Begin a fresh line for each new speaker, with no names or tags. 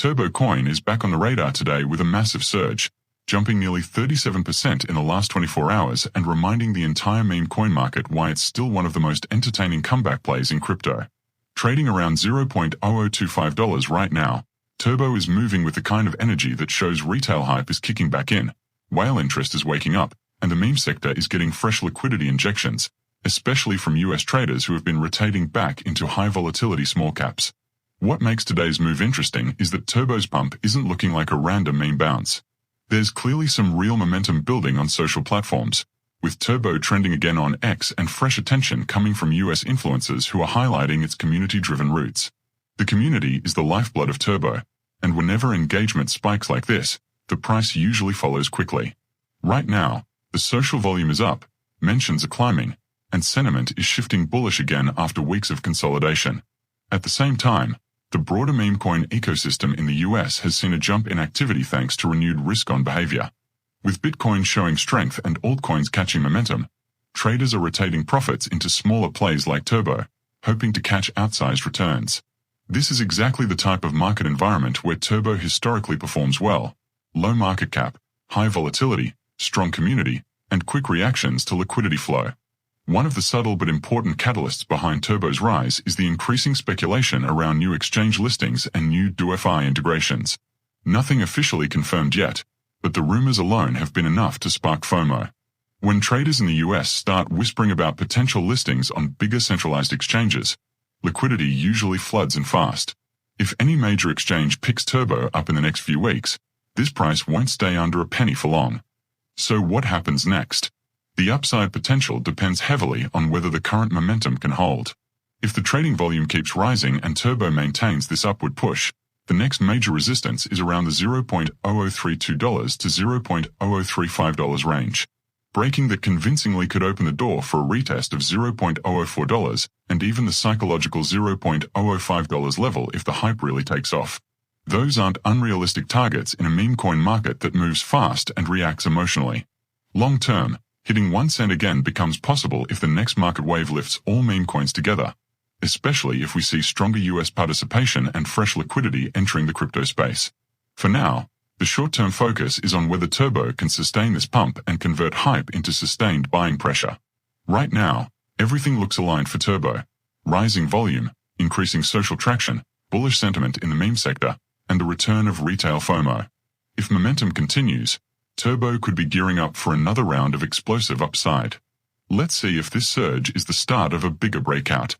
Turbo coin is back on the radar today with a massive surge, jumping nearly 37% in the last 24 hours and reminding the entire meme coin market why it's still one of the most entertaining comeback plays in crypto. Trading around $0.0025 right now, Turbo is moving with the kind of energy that shows retail hype is kicking back in, whale interest is waking up, and the meme sector is getting fresh liquidity injections, especially from US traders who have been rotating back into high volatility small caps. What makes today's move interesting is that Turbo's pump isn't looking like a random meme bounce. There's clearly some real momentum building on social platforms, with Turbo trending again on X and fresh attention coming from US influencers who are highlighting its community-driven roots. The community is the lifeblood of Turbo, and whenever engagement spikes like this, the price usually follows quickly. Right now, the social volume is up, mentions are climbing, and sentiment is shifting bullish again after weeks of consolidation. At the same time, the broader meme coin ecosystem in the US has seen a jump in activity thanks to renewed risk-on behavior. With Bitcoin showing strength and altcoins catching momentum, traders are rotating profits into smaller plays like Turbo, hoping to catch outsized returns. This is exactly the type of market environment where Turbo historically performs well: low market cap, high volatility, strong community, and quick reactions to liquidity flow. One of the subtle but important catalysts behind Turbo's rise is the increasing speculation around new exchange listings and new DoFi integrations. Nothing officially confirmed yet, but the rumors alone have been enough to spark FOMO. When traders in the US start whispering about potential listings on bigger centralized exchanges, liquidity usually floods in fast. If any major exchange picks Turbo up in the next few weeks, this price won't stay under a penny for long. So what happens next? The upside potential depends heavily on whether the current momentum can hold. If the trading volume keeps rising and Turbo maintains this upward push, the next major resistance is around the $0.0032 to $0.0035 range. Breaking that convincingly could open the door for a retest of $0.004 and even the psychological $0.005 level if the hype really takes off. Those aren't unrealistic targets in a meme coin market that moves fast and reacts emotionally. Long term, hitting 1 cent again becomes possible if the next market wave lifts all meme coins together, especially if we see stronger US participation and fresh liquidity entering the crypto space. For now, the short-term focus is on whether Turbo can sustain this pump and convert hype into sustained buying pressure. Right now, everything looks aligned for Turbo: rising volume, increasing social traction, bullish sentiment in the meme sector, and the return of retail FOMO. If momentum continues, Turbo could be gearing up for another round of explosive upside. Let's see if this surge is the start of a bigger breakout.